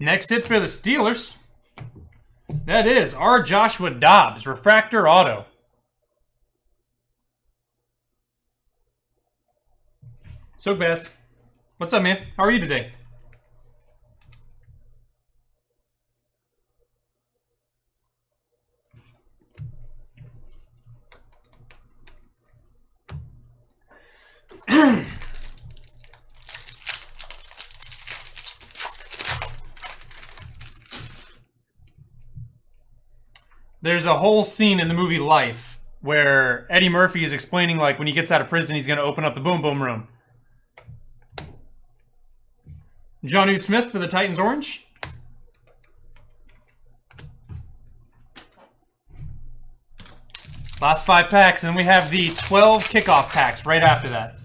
Next hit for the Steelers. That is our Joshua Dobbs, Refractor Auto. So Bass, what's up, man? How are you today? There's a whole scene in the movie Life where Eddie Murphy is explaining, like, when he gets out of prison, he's going to open up the Boom Boom Room. Jonnu Smith for the Titans Orange. Last 5 packs, and then we have the 12 kickoff packs right after that.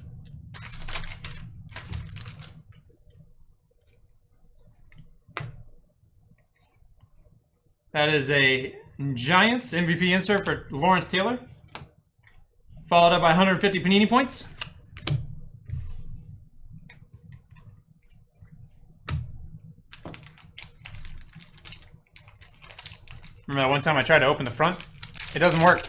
That is a Giants MVP insert for Lawrence Taylor, followed up by 150 Panini points. Remember that one time I tried to open the front? It doesn't work.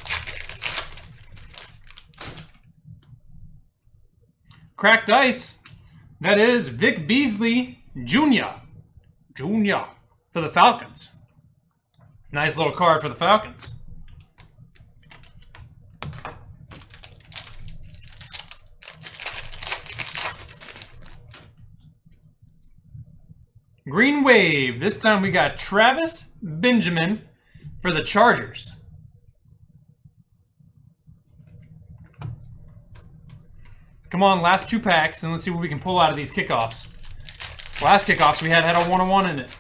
Cracked ice. That is Vic Beasley Jr. For the Falcons. Nice little card for the Falcons. Green Wave. This time we got Travis Benjamin for the Chargers. Come on, last 2 packs, and let's see what we can pull out of these kickoffs. Last kickoffs we had a 1-on-1 in it.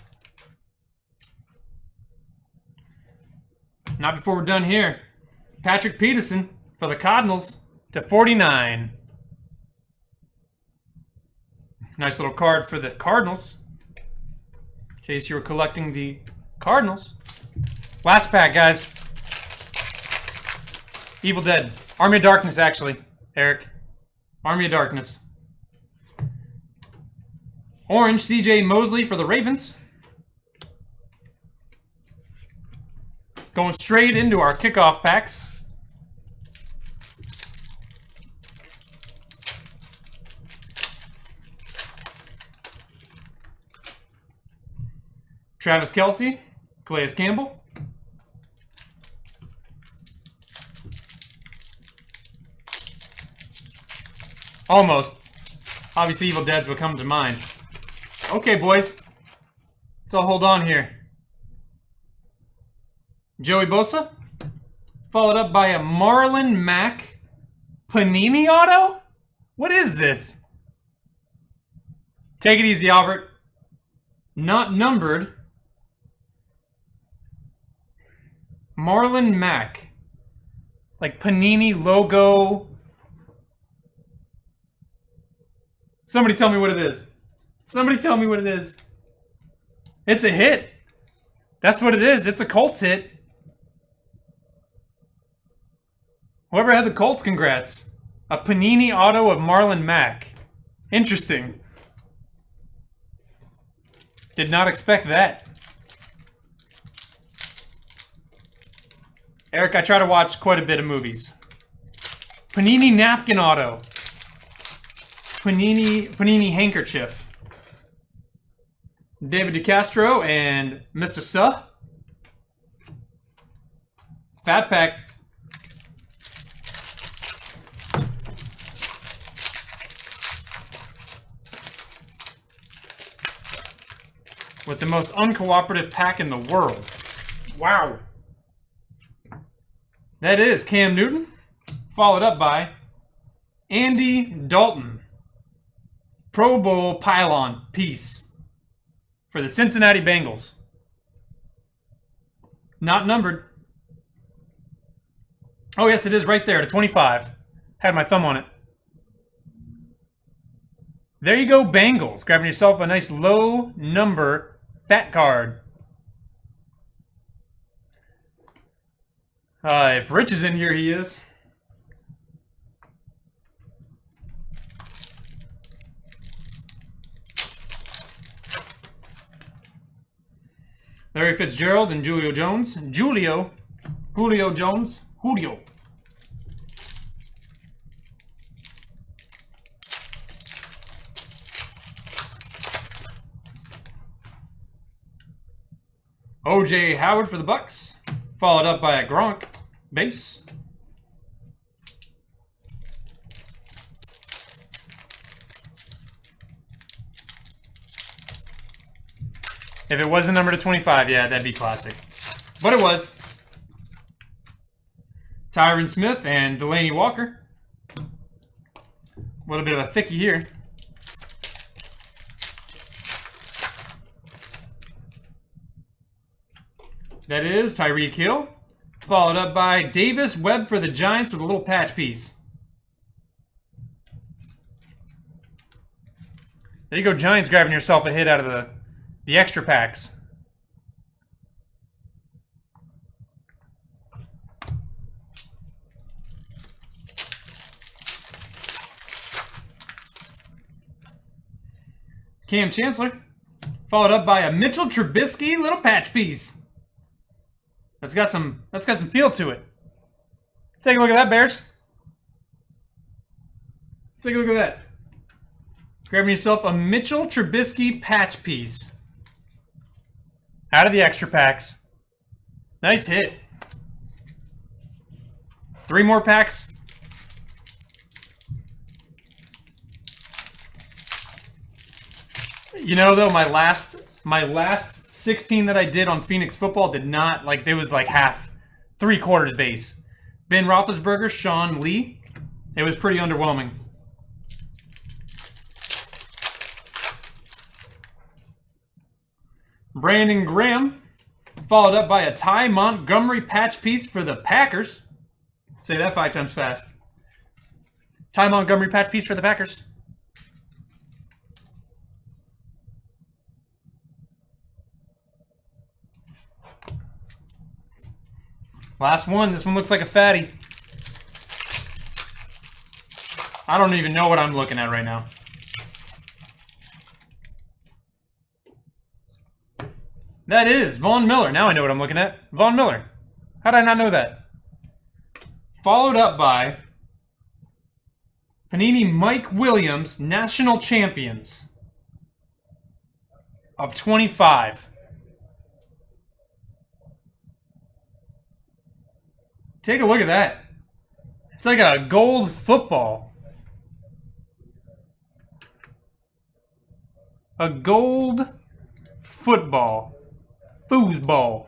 Not before we're done here. Patrick Peterson for the Cardinals /49. Nice little card for the Cardinals. In case you were collecting the Cardinals. Last pack, guys. Evil Dead. Army of Darkness, actually. Eric. Army of Darkness. Orange, CJ Mosley for the Ravens. Going straight into our kickoff packs. Travis Kelce, Calais Campbell. Almost. Obviously, Evil Dead's what comes to mind. Okay, boys. Let's all hold on here. Joey Bosa, followed up by a Marlon Mack Panini Auto? What is this? Take it easy, Albert. Not numbered. Marlon Mack. Like Panini logo. Somebody tell me what it is. Somebody tell me what it is. It's a hit. That's what it is. It's a Colts hit. Whoever had the Colts, congrats. A Panini auto of Marlon Mack. Interesting. Did not expect that. Eric, I try to watch quite a bit of movies. Panini napkin auto. Panini handkerchief. David DeCastro and Mr. Suh. Fat pack. With the most uncooperative pack in the world. Wow. That is Cam Newton, followed up by Andy Dalton. Pro Bowl pylon piece for the Cincinnati Bengals. Not numbered. Oh, yes, it is right there, /25. Had my thumb on it. There you go, Bengals. Grabbing yourself a nice low number fat card. If Rich is in here, he is. Larry Fitzgerald and Julio Jones. Julio Jones. Julio. O.J. Howard for the Bucks, followed up by a Gronk base. If it wasn't number to 25, yeah, that'd be classic. But it was. Tyron Smith and Delaney Walker. A little bit of a thickie here. That is Tyreek Hill, followed up by Davis Webb for the Giants with a little patch piece. There you go, Giants, grabbing yourself a hit out of the extra packs. Cam Chancellor, followed up by a Mitchell Trubisky little patch piece. That's got some feel to it. Take a look at that, Bears. Take a look at that. Grabbing yourself a Mitchell Trubisky patch piece. Out of the extra packs. Nice hit. 3 more packs. You know, though, my last 16 that I did on Phoenix football did not, like, there was like half, 3/4 base. Ben Roethlisberger, Sean Lee. It was pretty underwhelming. Brandon Graham, followed up by a Ty Montgomery patch piece for the Packers. Say that 5 times fast. Ty Montgomery patch piece for the Packers. Last one. This one looks like a fatty. I don't even know what I'm looking at right now. That is Von Miller. Now I know what I'm looking at. Von Miller. How did I not know that? Followed up by Panini Mike Williams, National Champions of 25. Take a look at that. It's like a gold football. A gold football. Foosball.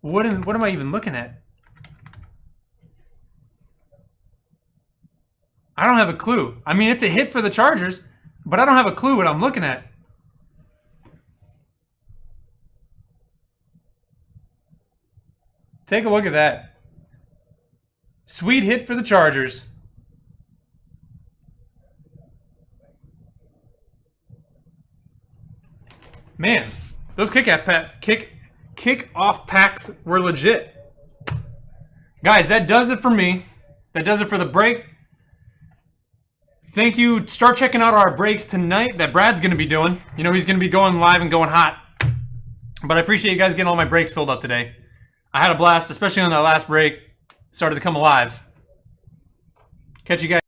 What am I even looking at? I don't have a clue. I mean, it's a hit for the Chargers, but I don't have a clue what I'm looking at. Take a look at that. Sweet hit for the Chargers. Man, those kickoff packs were legit. Guys, that does it for me. That does it for the break. Thank you. Start checking out our breaks tonight that Brad's going to be doing. You know, he's going to be going live and going hot. But I appreciate you guys getting all my breaks filled up today. I had a blast, especially on that last break. Started to come alive. Catch you guys.